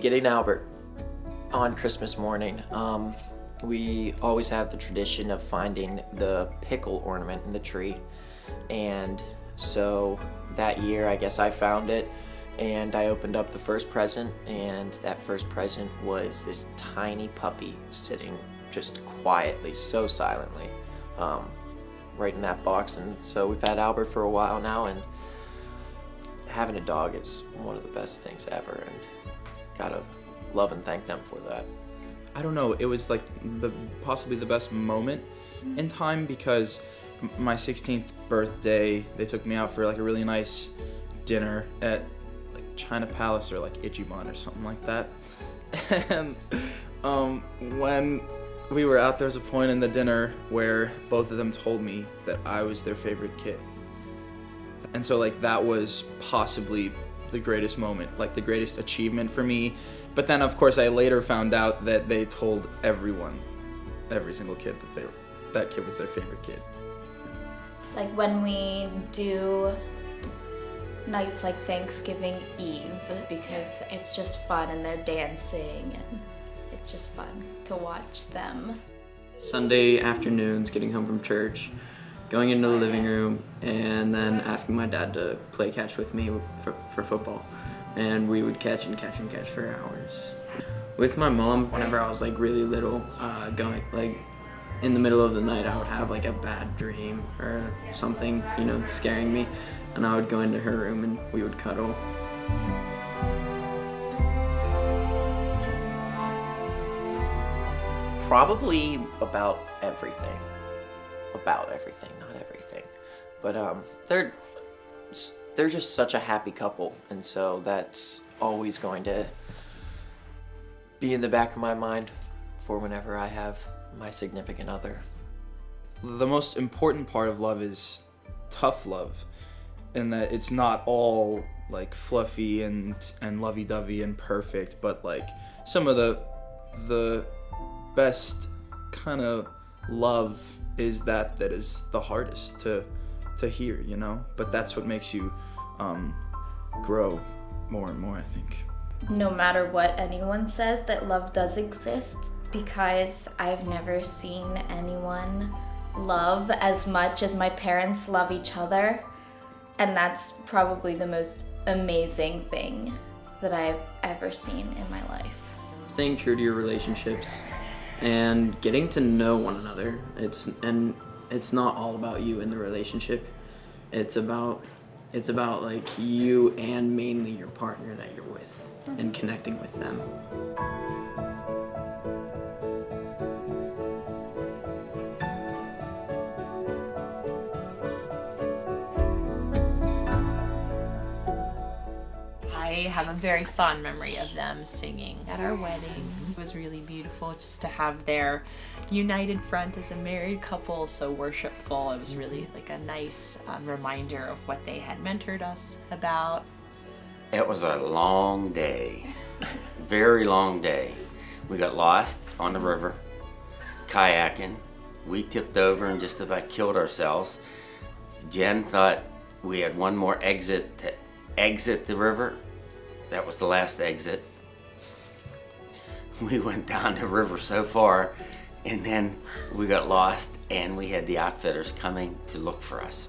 Getting Albert on Christmas morning, we always have the tradition of finding the pickle ornament in the tree. And so that year, I guess I found it and I opened up the first present, and that first present was this tiny puppy sitting just quietly, so silently, right in that box. And so we've had Albert for a while now, and having a dog is one of the best things ever, and gotta love and thank them for that. I don't know, it was like possibly the best moment in time, because my 16th birthday, they took me out for like a really nice dinner at like China Palace or like Ichiban or something like that. And when we were out, there was a point in the dinner where both of them told me that I was their favorite kid. And so like that was possibly the greatest moment, like the greatest achievement for me. But then of course I later found out that they told everyone, every single kid, that kid was their favorite kid. Like when we do nights like Thanksgiving Eve, because it's just fun and they're dancing and it's just fun to watch them. Sunday afternoons, getting home from church, going into the living room, and then asking my dad to play catch with me for football. And we would catch and catch and catch for hours. With my mom, whenever I was like really little, going like in the middle of the night, I would have like a bad dream or something, you know, scaring me, and I would go into her room and we would cuddle. Probably about everything. About everything, not everything. But they're just such a happy couple, and so that's always going to be in the back of my mind for whenever I have my significant other. The most important part of love is tough love, in that it's not all like fluffy and lovey-dovey and perfect, but like some of the best kind of love is that is the hardest to hear, you know? But that's what makes you grow more and more, I think. No matter what anyone says, that love does exist, because I've never seen anyone love as much as my parents love each other, and that's probably the most amazing thing that I've ever seen in my life. Staying true to your relationships and getting to know one another. It's not all about you in the relationship. It's about like you and mainly your partner that you're with, and connecting with them. I have a very fond memory of them singing at our wedding. It was really beautiful just to have their united front as a married couple, so worshipful. It was really like a nice reminder of what they had mentored us about. It was a long day, very long day. We got lost on the river, kayaking. We tipped over and just about killed ourselves. Jenn thought we had one more exit to exit the river. That was the last exit. We went down the river so far, and then we got lost, and we had the outfitters coming to look for us.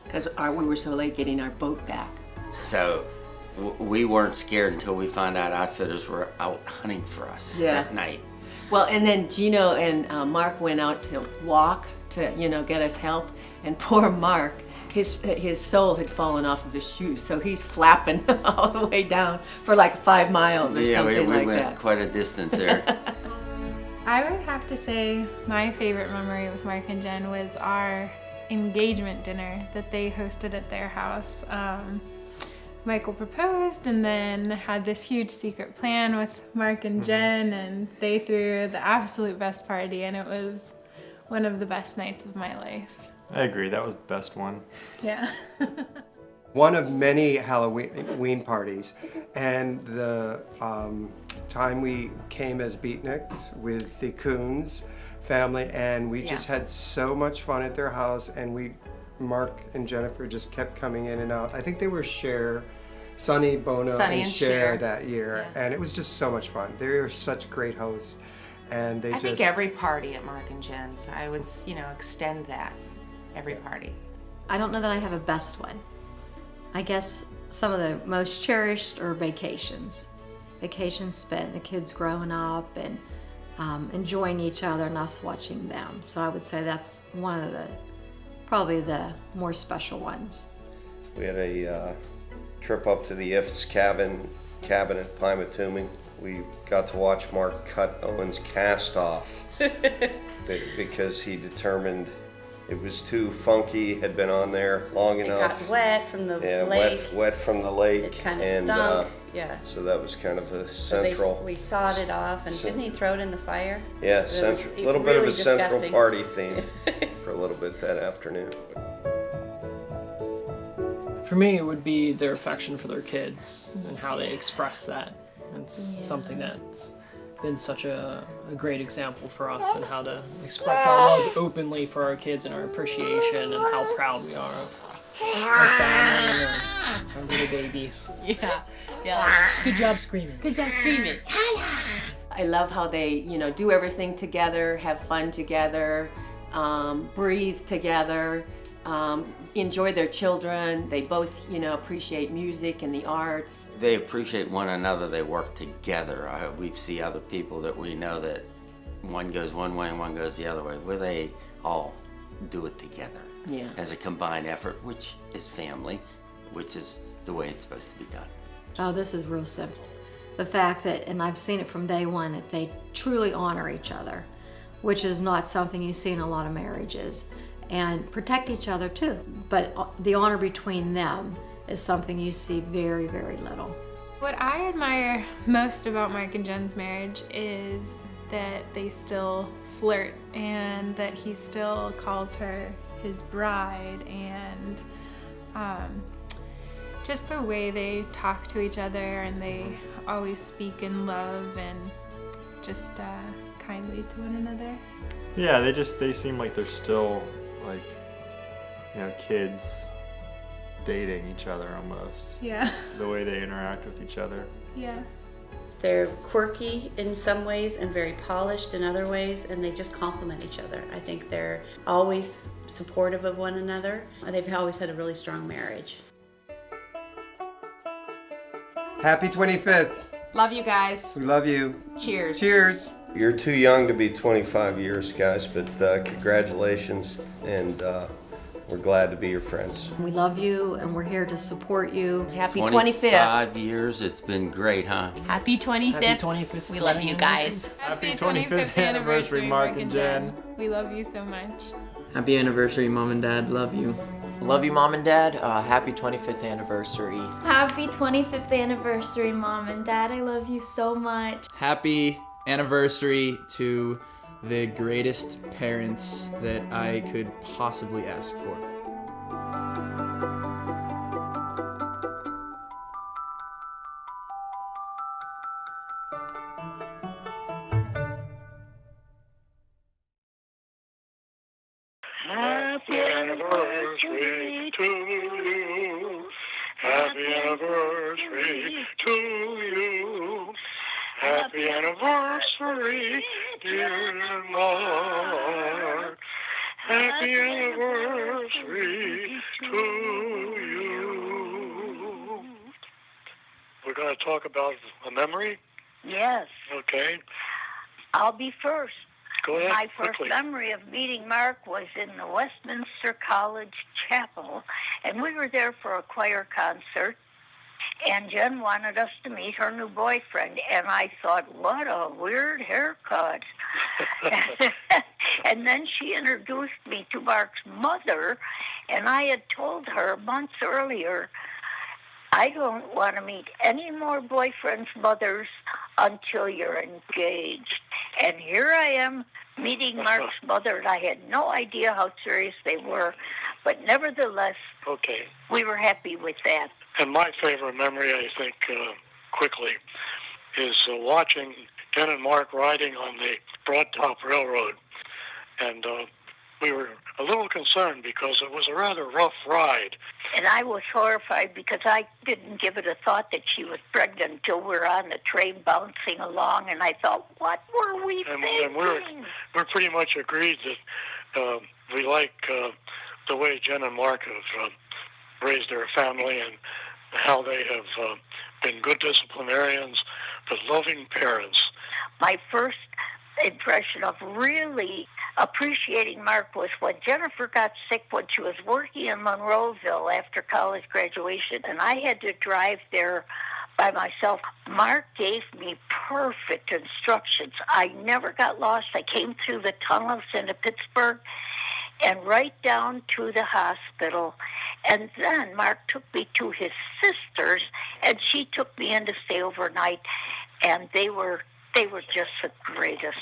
Because we were so late getting our boat back. So we weren't scared until we found out outfitters were out hunting for us that night. Well, and then Gino and Marc went out to walk to, get us help, and poor Marc, his sole had fallen off of his shoes, so he's flapping all the way down for like 5 miles or something like that. Yeah, we went quite a distance there. I would have to say my favorite memory with Marc and Jenn was our engagement dinner that they hosted at their house. Michael proposed and then had this huge secret plan with Marc and Jenn, and they threw the absolute best party, and it was one of the best nights of my life. I agree, that was the best one. Yeah. One of many Halloween parties, and the time we came as beatniks with the Coons family, and we just had so much fun at their house, and Marc and Jennifer just kept coming in and out. I think they were share Sonny, Bono, Sonny and and Cher Cher. that year, Yeah. and it was just so much fun. They were such great hosts, and they I just. think every party at Marc and Jenn's, I would, extend that. Every party. I don't know that I have a best one. I guess some of the most cherished are vacations. Vacations spent, the kids growing up and enjoying each other and us watching them. So I would say that's one of probably the more special ones. We had a trip up to the Ifts cabin at Pymatuming. We got to watch Marc cut Owen's cast off because he determined it was too funky, had been on there long enough. It got wet from the Yeah, lake. wet from the lake. It kind of and, stunk. Yeah. So that was kind of a So central. we sawed it off, and didn't he throw it in the fire? Yeah, It was a little bit of really a central disgusting. party theme for a little bit that afternoon. For me, it would be their affection for their kids and how they express that. It's something that's been such a great example for us and how to express our love openly for our kids and our appreciation and how proud we are of our family and our little babies. Yeah. Good job screaming. Good job screaming. I love how they, do everything together, have fun together, breathe together, enjoy their children. They both, appreciate music and the arts. They appreciate one another. They work together. We see other people that we know that one goes one way and one goes the other way, where they all do it together. Yeah. As a combined effort, which is family, which is the way it's supposed to be done. Oh, this is real simple. The fact that, and I've seen it from day one, that they truly honor each other, which is not something you see in a lot of marriages, and protect each other too. But the honor between them is something you see very, very little. What I admire most about Marc and Jenn's marriage is that they still flirt and that he still calls her his bride, and just the way they talk to each other, and they always speak in love and just kindly to one another. Yeah, they seem like they're still kids dating each other almost. Yeah. The way they interact with each other. Yeah. They're quirky in some ways and very polished in other ways, and they just complement each other. I think they're always supportive of one another. They've always had a really strong marriage. Happy 25th. Love you guys. We love you. Cheers. Cheers. You're too young to be 25 years, guys, but congratulations, and we're glad to be your friends. We love you and we're here to support you. Happy 25 years, it's been great, huh? Happy 25th. Happy 25th. We love you guys. Happy 25th anniversary, Marc and Jenn. We love you so much. Happy anniversary, Mom and Dad. Love you. Love you, Mom and Dad. Happy 25th anniversary. Happy 25th anniversary, Mom and Dad. I love you so much. Happy anniversary to the greatest parents that I could possibly ask for. Happy anniversary to you. Happy anniversary to you. Happy anniversary, dear Marc. Happy anniversary to you. We're going to talk about a memory? Yes. Okay. I'll be first. Go ahead, My first quickly. memory of meeting Marc was in the Westminster College Chapel, and we were there for a choir concert, and Jenn wanted us to meet her new boyfriend, and I thought, what a weird haircut. And then she introduced me to Marc's mother, and I had told her months earlier, I don't want to meet any more boyfriends' mothers until you're engaged. And here I am meeting Marc's mother, and I had no idea how serious they were. But nevertheless, Okay. we were happy with that. And my favorite memory, I think, quickly, is watching Jenn and Marc riding on the Broad Top Railroad. And we were a little concerned because it was a rather rough ride. And I was horrified because I didn't give it a thought that she was pregnant until we were on the train bouncing along, and I thought, what were we thinking? And we're pretty much agreed that we like the way Jenn and Marc have raised their family and how they have been good disciplinarians, but loving parents. My first impression of really appreciating Marc was when Jennifer got sick when she was working in Monroeville after college graduation, and I had to drive there by myself. Marc gave me perfect instructions. I never got lost. I came through the tunnels into Pittsburgh and right down to the hospital. And then Marc took me to his sisters, and she took me in to stay overnight, and they were just the greatest.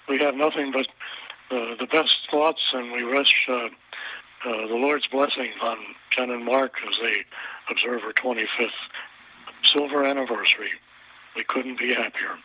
We have nothing but the best thoughts, and we wish the Lord's blessing on Jenn and Marc as they observe her 25th silver anniversary. We couldn't be happier.